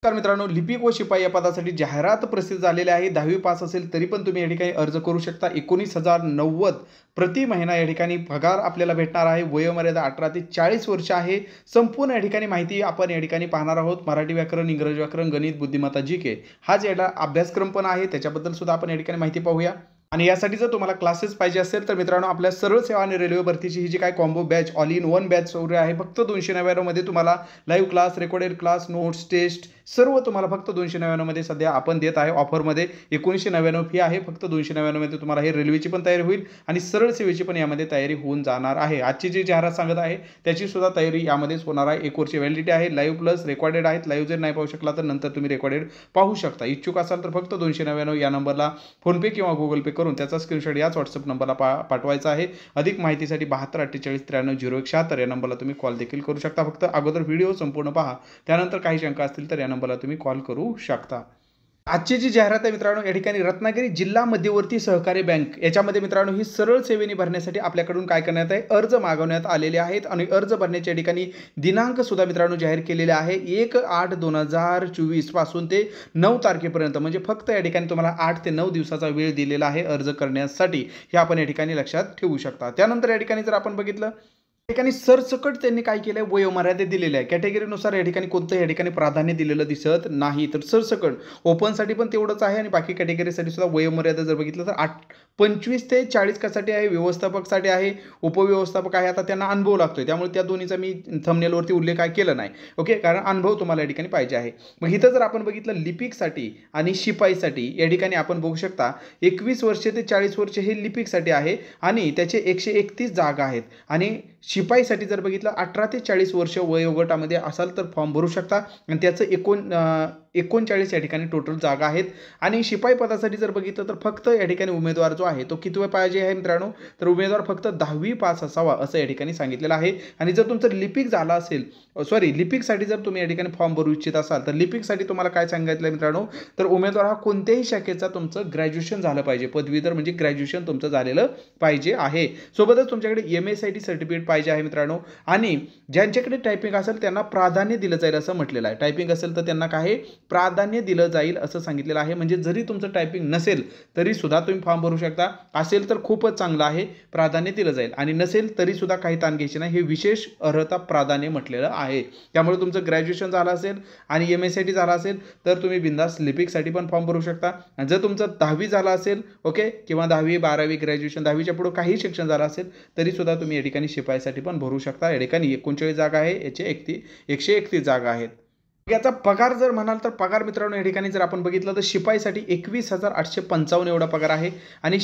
तर मित्रांनो, लिपिक व शिपाई या पदासाठी जाहिरात प्रसिद्ध झालेली आहे. 10वी पास असेल तरी पण तुम्ही या ठिकाणी अर्ज करू शकता. 19,090 प्रति महिना या ठिकाणी पगार आपल्याला भेटणार आहे. वयोमर्यादा 18 ते 40 वर्ष आहे. संपूर्ण या ठिकाणी माहिती आपण या ठिकाणी पाहणार आहोत. मराठी व्याकरण, इंग्रजी व्याकरण, गणित, बुद्धिमत्ता, जीके हाच याला अभ्यासक्रम पण आहे. त्याच्याबद्दल सुद्धा आपण या ठिकाणी माहिती पाहूया. आणि यासाठी जर तुम्हाला क्लासेस पाहिजे असेल तर मित्रांनो, आपल्या सरळ सेवा आणि रेल्वे भरतीची ही जी काय combo batch all in one batch वगैरे आहे, फक्त 299 मध्ये तुम्हाला live class, recorded class, notes, test सर्व तुम्हाला फक्त 299 मध्ये सध्या आपण देत आहे ऑफरमध्ये. 1999 फी आहे. फक्त 299 मध्ये तुम्हाला हे रेल्वेची पण तयारी होईल आणि सरळ सेवेची पण यामध्ये तयारी होऊन जाणार आहे. आजची जी जाहिरात सांगत आहे त्याची सुद्धा तयारी यामध्येच होणार आहे. 1 वर्ष व्हॅलिडिटी आहे. लाईव्ह प्लस रेकॉर्डेड आहेत. लाईव्ह जर नाही पाहू शकला तर नंतर तुम्ही रेकॉर्डेड पाहू शकता. इच्छुक असाल तर फक्त 299 या नंबरला फोनपे किंवा गुगल पे करून त्याचा स्क्रीनशॉट याच व्हॉट्सअप नंबरला पाठवायचा आहे. अधिक माहितीसाठी 72 48 93 0176 या नंबरला तुम्ही कॉल देखील करू शकता. फक्त अगोदर व्हिडिओ संपूर्ण पहा, त्यानंतर काही शंका असतील तर या नंबरला तुम्ही कॉल करू शकता. आजची जी जाहिरात आहे मित्रांनो, या ठिकाणी रत्नागिरी जिल्हा मध्यवर्ती सहकारी बँक याच्यामध्ये मित्रांनो ही सरळ सेवेने भरण्यासाठी आपल्याकडून काय करण्यात आहे, अर्ज मागवण्यात आलेले आहेत आणि अर्ज भरण्याच्या ठिकाणी दिनांक सुद्धा मित्रांनो जाहीर केलेले आहे. 1/8/2024 पासून ते 9 तारखेपर्यंत, म्हणजे फक्त या ठिकाणी तुम्हाला 8 ते 9 दिवसाचा वेळ दिलेला आहे अर्ज करण्यासाठी. हे आपण या ठिकाणी लक्षात ठेवू शकता. त्यानंतर या ठिकाणी जर आपण बघितलं, ठिकाणी सरसकट त्यांनी काय केलंय, वयोमर्यादा दिलेले आहे. कॅटेगरीनुसार या ठिकाणी कोणतं या ठिकाणी प्राधान्य दिलेलं दिसत नाही. तर सरसकट ओपनसाठी पण तेवढंच आहे आणि बाकी कॅटेगरीसाठी सुद्धा वयोमर्यादा जर बघितलं तर 25 ते 40 कशासाठी आहे, व्यवस्थापकसाठी आहे, उपव्यवस्थापक आहे. आता त्यांना अनुभव लागतोय त्यामुळे त्या दोन्हीचा मी थंबनेलवरती उल्लेख काय केला नाही. ओके, कारण अनुभव तुम्हाला या ठिकाणी पाहिजे आहे. मग इथं जर आपण बघितलं लिपिकसाठी आणि शिपाईसाठी या ठिकाणी आपण बघू शकता 21 वर्ष ते 40 वर्ष हे लिपिकसाठी आहे आणि त्याचे 131 जागा आहेत. आणि शिपाईसाठी जर बघितलं 18 ते 40 वर्ष वयोगटामध्ये असाल तर फॉर्म भरू शकता आणि त्याचं 39 या ठिकाणी टोटल जागा आहेत. आणि शिपाई पदासाठी जर बघितलं तर फक्त या ठिकाणी उमेदवार जो आहे तो किती पाहिजे आहे मित्रांनो, तर उमेदवार फक्त 10वी पास असावा असं या ठिकाणी सांगितलेलं आहे. आणि जर तुमचं लिपिक झाला असेल, लिपिकसाठी जर तुम्ही या ठिकाणी फॉर्म भरू इच्छित असाल तर लिपिकसाठी तुम्हाला काय सांगितलं मित्रांनो, तर उमेदवार हा कोणत्याही शाखेचा तुमचं ग्रॅज्युएशन झालं पाहिजे, पदवीधर म्हणजे ग्रॅज्युएशन तुमचं झालेलं पाहिजे आहे. सोबतच तुमच्याकडे MSIT सर्टिफिकेट पाहिजे आहे मित्रांनो. आणि ज्यांच्याकडे टायपिंग असेल त्यांना प्राधान्य दिलं जाईल असं म्हटलेलं आहे. टायपिंग असेल तर त्यांना काय प्राधान्य दिलं जाईल असं सांगितलेलं आहे. म्हणजे जरी तुमचं टायपिंग नसेल तरी सुद्धा तुम्ही फॉर्म भरू शकता. असेल तर खूपच चांगलं आहे, प्राधान्य दिलं जाईल. आणि नसेल तरी सुद्धा काही ताण घ्यायचे नाही. हे विशेष अर्हता प्राधान्य म्हटलेलं आहे. त्यामुळे तुमचं ग्रॅज्युएशन झालं असेल आणि MSIT झाला असेल तर तुम्ही बिंदास लिपिकसाठी पण फॉर्म भरू शकता. आणि जर तुमचं 10वी झालं असेल, ओके, किंवा 10वी 12वी ग्रॅज्युएशन 10वीच्या पुढे काही शिक्षण झालं असेल तरी सुद्धा तुम्ही या ठिकाणी शिपाईसाठी पण भरू शकता. या ठिकाणी 39 जागा आहे, याचे 131 जागा आहेत. याचा पगार जर म्हणाल तर पगार मित्रांनो या ठिकाणी जर आपण बघितलं तर शिपाईसाठी 21,855 एवढा पगार आहे आणि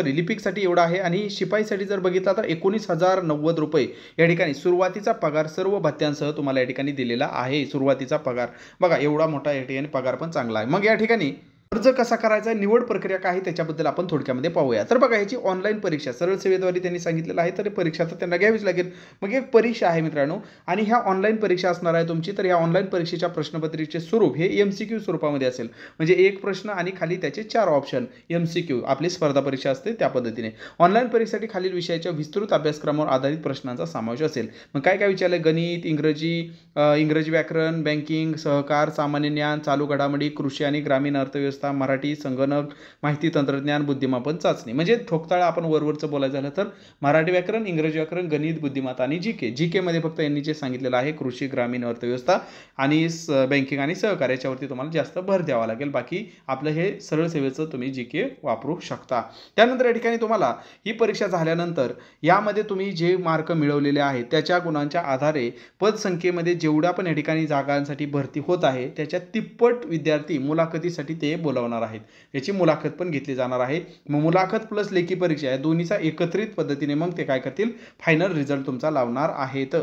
लिपिकसाठी एवढा आहे. आणि शिपाईसाठी जर बघितला तर 19,090 रुपये या ठिकाणी सुरुवातीचा पगार सर्व भत्यांसह तुम्हाला या ठिकाणी दिलेला आहे. सुरुवातीचा पगार बघा, एवढा मोठा या ठिकाणी पगार पण चांगला आहे. मग या ठिकाणी अर्ज कसा करायचा, निवड प्रक्रिया काय आहे त्याच्याबद्दल आपण थोडक्यामध्ये पाहूया. तर बघा, याची ऑनलाईन परीक्षा सरळ सेवेद्वारे त्यांनी सांगितलेलं आहे, तर परीक्षा तर त्यांना घ्यावीच लागेल. मग एक परीक्षा आहे मित्रांनो आणि ह्या ऑनलाईन परीक्षा असणार आहे तुमची. तर ह्या ऑनलाईन परीक्षेच्या प्रश्नपत्रिकेचे स्वरूप हे MCQ स्वरूपामध्ये असेल. म्हणजे एक प्रश्न आणि खाली त्याचे 4 ऑप्शन, MCQ आपली स्पर्धा परीक्षा असते त्या पद्धतीने. ऑनलाईन परीक्षेसाठी खालील विषयाच्या विस्तृत अभ्यासक्रमावर आधारित प्रश्नांचा समावेश असेल. मग काय काय विचारलं, गणित, इंग्रजी व्याकरण, बँकिंग, सहकार, सामान्य ज्ञान, चालू घडामोडी, कृषी आणि ग्रामीण अर्थव्यवस्था, मराठी, संगणक, माहिती तंत्रज्ञान, बुद्धिमापन चाचणी. म्हणजे ठोकताळा आपण वरवरचं बोलायचं झालं तर मराठी व्याकरण, इंग्रजी व्याकरण, गणित, बुद्धिमत्ता आणि जीके मध्ये फक्त यांनी जे सांगितलेलं आहे कृषी, ग्रामीण अर्थव्यवस्था आणि बँकिंग आणि सहकार याच्यावरती तुम्हाला जास्त भर द्यावा लागेल. बाकी आपलं हे सरळ सेवेचं तुम्ही जीके वापरू शकता. त्यानंतर या ठिकाणी तुम्हाला ही परीक्षा झाल्यानंतर यामध्ये तुम्ही जे मार्क मिळवलेले आहेत त्याच्या गुणांच्या आधारे पदसंख्येमध्ये जेवढा पण या ठिकाणी जागांसाठी भरती होत आहे त्याच्या तिप्पट विद्यार्थी मुलाखतीसाठी ते बोलावणार आहेत. याची मुलाखत पण घेतली जाणार आहे. मग मुलाखत प्लस लेखी परीक्षा या दोन्हीचा एकत्रित पद्धतीने मग ते काय करतील, फायनल रिझल्ट तुमचा लावणार आहेत.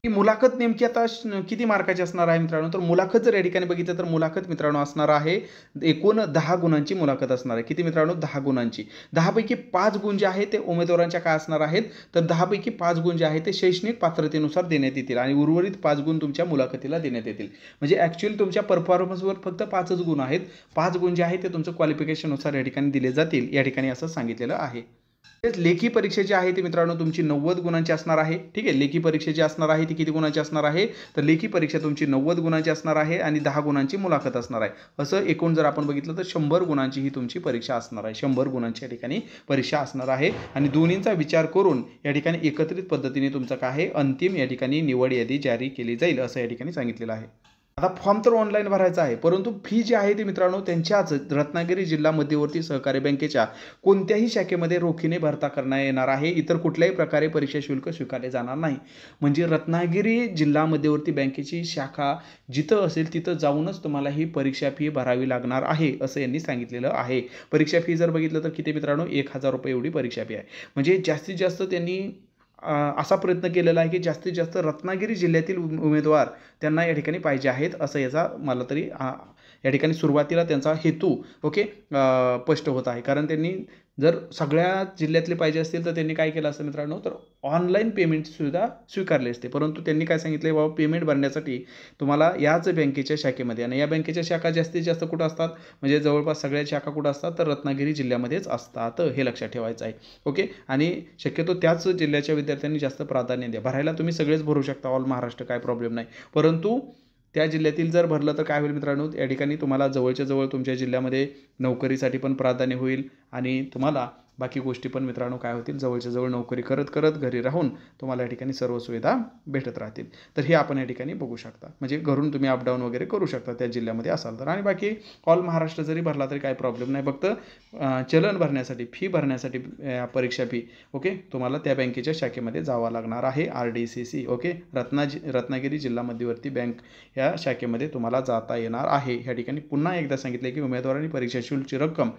ही मुलाखत नेमकी आता किती मार्काची असणार आहे मित्रांनो, तर मुलाखत जर या ठिकाणी बघितलं तर मुलाखत मित्रांनो असणार आहे एकूण 10 गुणांची मुलाखत असणार आहे. किती मित्रांनो, 10 गुणांची. 10 पैकी 5 गुण जे आहेत ते उमेदवारांच्या काय असणार आहेत, तर 10 पैकी 5 गुण जे आहेत ते शैक्षणिक पात्रतेनुसार देण्यात येतील आणि उर्वरित 5 गुण तुमच्या मुलाखतीला देण्यात येतील. म्हणजे ॲक्च्युअली तुमच्या परफॉर्मन्सवर फक्त 5च गुण आहेत. 5 गुण जे आहेत ते तुमचं क्वालिफिकेशननुसार या ठिकाणी दिले जातील, या ठिकाणी असं सांगितलेलं आहे. लेखी परीक्षा जी आहे ती मित्रांनो तुमची 90 गुणांची असणार आहे. ठीक आहे, लेखी परीक्षा जी असणार आहे ती किती गुणांची असणार आहे, तर लेखी परीक्षा तुमची 90 गुणांची असणार आहे आणि 10 गुणांची मुलाखत असणार आहे. असं एकूण जर आपण बघितलं तर 100 गुणांची ही तुमची परीक्षा असणार आहे. 100 गुणांची या ठिकाणी परीक्षा असणार आहे आणि दोन्हींचा विचार करून या ठिकाणी एकत्रित पद्धतीने तुमचं काय आहे, अंतिम या ठिकाणी निवड यादी जारी केली जाईल असं या ठिकाणी सांगितलेलं आहे. आता फॉर्म तर ऑनलाईन भरायचा आहे, परंतु फी जी आहे ती मित्रांनो त्यांच्याच रत्नागिरी जिल्हा मध्यवर्ती सहकारी बँकेच्या कोणत्याही शाखेमध्ये रोखीने भरता करण्यात येणार आहे. इतर कुठल्याही प्रकारे परीक्षा शुल्क स्वीकारले जाणार नाही. म्हणजे रत्नागिरी जिल्हा मध्यवर्ती बँकेची शाखा जिथं असेल तिथं जाऊनच तुम्हाला ही परीक्षा फी भरावी लागणार आहे असं यांनी सांगितलेलं आहे. परीक्षा फी जर बघितलं तर किती मित्रांनो, 1000 रुपये एवढी परीक्षा फी आहे. म्हणजे जास्तीत जास्त त्यांनी असा प्रयत्न केलेला आहे की जास्तीत जास्त रत्नागिरी जिल्ह्यातील उमेदवार त्यांना या ठिकाणी पाहिजे आहेत असं याचा मला तरी या ठिकाणी सुरुवातीला त्यांचा हेतू स्पष्ट होत आहे. कारण त्यांनी जर सगळ्या जिल्ह्यातले पाहिजे असतील तर त्यांनी काय केलं असतं मित्रांनो, तर ऑनलाईन पेमेंटची सुविधा स्वीकारली असते. परंतु त्यांनी काय सांगितलं, बाबा पेमेंट भरण्यासाठी तुम्हाला याच बँकेच्या शाखेमध्ये, आणि या बँकेच्या शाखा जास्तीत जास्त कुठं असतात, म्हणजे जवळपास सगळ्या शाखा कुठं असतात, तर रत्नागिरी जिल्ह्यामध्येच असतात. हे लक्षात ठेवायचं आहे. ओके, आणि शक्यतो त्याच जिल्ह्याच्या विद्यार्थ्यांनी जास्त प्राधान्य द्या. भरायला तुम्ही सगळेच भरू शकता, ऑल महाराष्ट्र, काय प्रॉब्लेम नाही. परंतु त्या जिल्ह्यातील जर भरलं तर काय होईल मित्रांनो, या ठिकाणी तुम्हाला जवळच्या जवळ तुमच्या जिल्ह्यामध्ये नोकरीसाठी पण प्राधान्य होईल आणि तुम्हाला बाकी गोष्टी पण मित्रांनो काय होतील, जवळच्या जवळ नोकरी करत करत घरी राहून तुम्हाला या ठिकाणी सर्व सुविधा भेटत राहतील. तर हे आपण या ठिकाणी बघू शकता. म्हणजे घरून तुम्ही अपडाऊन वगैरे करू शकता त्या जिल्ह्यामध्ये असाल तर. आणि बाकी ऑल महाराष्ट्र जरी भरला तरी काही प्रॉब्लेम नाही. फक्त चलन भरण्यासाठी, फी भरण्यासाठी, परीक्षा फी ओके, तुम्हाला त्या बँकेच्या शाखेमध्ये जावं लागणार आहे. RDCC ओके, रत्नागिरी जिल्हा मध्यवर्ती बँक या शाखेमध्ये तुम्हाला जाता येणार आहे. या ठिकाणी पुन्हा एकदा सांगितले की उमेदवारांनी परीक्षा शुल्कची रक्कम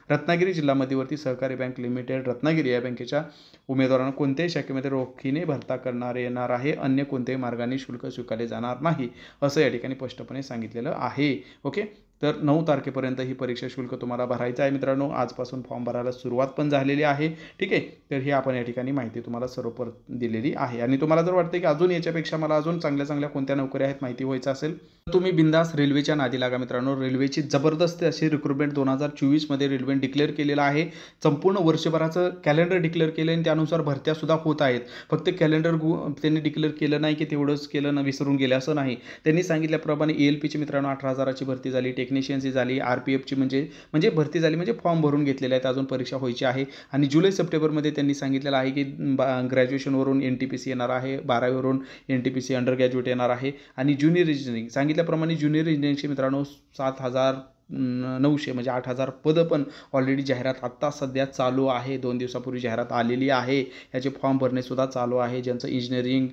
रत्नागिरी जिल्हा मध्यवर्ती सहकारी बँक लिमिटेड रत्नागिरी या बँकेच्या उमेदवारांना कोणत्याही शाखेमध्ये रोखीने भरता करणार येणार आहे. अन्य कोणत्याही मार्गाने शुल्क स्वीकारले जाणार नाही असं या ठिकाणी स्पष्टपणे सांगितलेलं आहे. ओके, तर 9 तारखेपर्यंत ही परीक्षा शुल्क तुम्हाला भरायचं आहे मित्रांनो. आजपासून फॉर्म भरायला सुरुवात पण झालेली आहे. ठीक आहे, तर ही आपण या ठिकाणी माहिती तुम्हाला सर्व दिलेली आहे. आणि तुम्हाला जर वाटतं की अजून याच्यापेक्षा मला अजून चांगल्या चांगल्या कोणत्या नोकऱ्या आहेत माहिती व्हायचं असेल तर तुम्ही बिंदास रेल्वेच्या नादी लागा मित्रांनो. रेल्वेची जबरदस्त अशी रिक्रुटमेंट 2024 मध्ये रेल्वेने डिक्लेअर केलेलं आहे. संपूर्ण वर्षभराचं कॅलेंडर डिक्लेअर केलं आणि त्यानुसार भरत्या सुद्धा होत आहेत. फक्त कॅलेंडर त्यांनी डिक्लेअर केलं नाही की तेवढंच केलं ना विसरून गेले असं नाही. त्यांनी सांगितल्याप्रमाणे ALPची मित्रांनो 18,000ची भरती झाली, टेक्निशियनची झाली, RPFची म्हणजे भरती झाली, म्हणजे फॉर्म भरून घेतलेले आहेत, अजून परीक्षा व्हायची आहे. आणि जुलै-सप्टेंबरमध्ये त्यांनी सांगितलेलं आहे की ग्रॅज्युएशनवरून NTPC येणार आहे, 12वीवरून NTPC अंडर ग्रॅज्युएट येणार आहे. आणि ज्युनियर इंजिनिअरिंग सांगितल्याप्रमाणे ज्युनियर इंजिनिअरिंगचे मित्रांनो 7,900 म्हणजे 8,000 पदं पण ऑलरेडी जाहिरात आत्ता सध्या चालू आहे. 2 दिवसापूर्वी जाहिरात आलेली आहे. याचे फॉर्म भरणेसुद्धा चालू आहे. ज्यांचं engineering,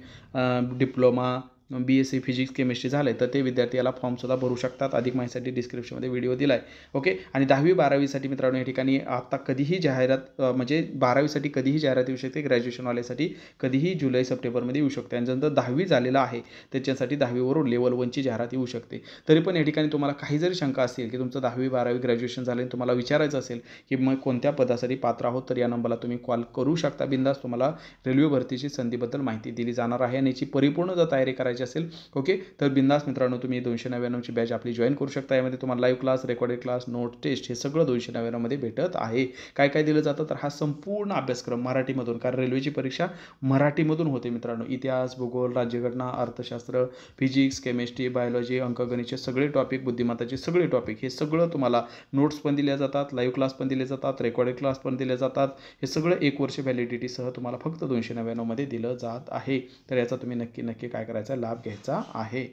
diploma, BSc physics chemistry झालं तर ते विद्यार्थी याला फॉर्मसुद्धा भरू शकतात. अधिक माहितीसाठी डिस्क्रिप्शनमध्ये व्हिडिओ दिला आहे. ओके, आणि 10वी-12वीसाठी मित्रांनो या ठिकाणी आत्ता कधीही जाहिरात म्हणजे 12वीसाठी कधीही जाहिरात येऊ शकते, ग्रॅज्युएशनवाल्यासाठी कधीही जुलै-सप्टेंबरमध्ये येऊ शकते. आणि ज्यांचं 10वी झालेलं आहे त्याच्यासाठी 10वीवरून लेवल 1ची जाहिरात येऊ शकते. तरी पण या ठिकाणी तुम्हाला काही जरी शंका असेल की तुमचं 10वी-12वी ग्रॅज्युएशन झालं आणि तुम्हाला विचारायचं असेल की मग कोणत्या पदासाठी पात्र आहोत तर या नंबरला तुम्ही कॉल करू शकता. बिंदास तुम्हाला रेल्वे भरतीची संधीबद्दल माहिती दिली जाणार आहे. आणि याची परिपूर्ण जर तयारी करायची असेल ओके, तर बिंदास मित्रांनो तुम्ही 299ची बॅच आपली जॉईन करू शकता. यामध्ये तुम्हाला live class, recorded class, note, test हे सगळं 299मध्ये भेटत आहे. काय काय दिलं जातं तर हा संपूर्ण अभ्यासक्रम मराठीमधून, कारण रेल्वेची परीक्षा मराठीमधून होते मित्रांनो. इतिहास, भूगोल, राज्यघटना, अर्थशास्त्र, फिजिक्स, केमिस्ट्री, बायोलॉजी, अंकगणितचे सगळे टॉपिक, बुद्धिमत्ताचे सगळे टॉपिक हे सगळं तुम्हाला नोट्स पण दिल्या जातात, लाईव्ह क्लास पण दिले जातात, रेकॉर्डेड क्लास पण दिले जातात. हे सगळं 1 वर्ष व्हॅलिडिटीसह तुम्हाला फक्त 299मध्ये दिलं जात आहे. तर याचा तुम्ही नक्की काय करायचा, लाभ घ्यायचा आहे.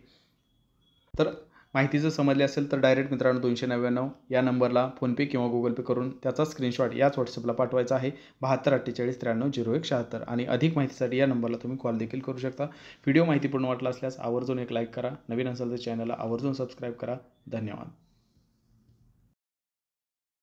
तर माहिती जर समजली असेल तर डायरेक्ट मित्रांनो 299 या नंबरला फोनपे किंवा गुगल पे करून त्याचा स्क्रीनशॉट याच व्हॉट्सअपला पाठवायचा आहे 7248930176. आणि अधिक माहितीसाठी या नंबरला तुम्ही कॉल देखील करू शकता. व्हिडिओ माहितीपूर्ण वाटला असल्यास आवर्जून एक लाईक करा. नवीन असेल तर चॅनलला आवर्जून सबस्क्राईब करा. धन्यवाद.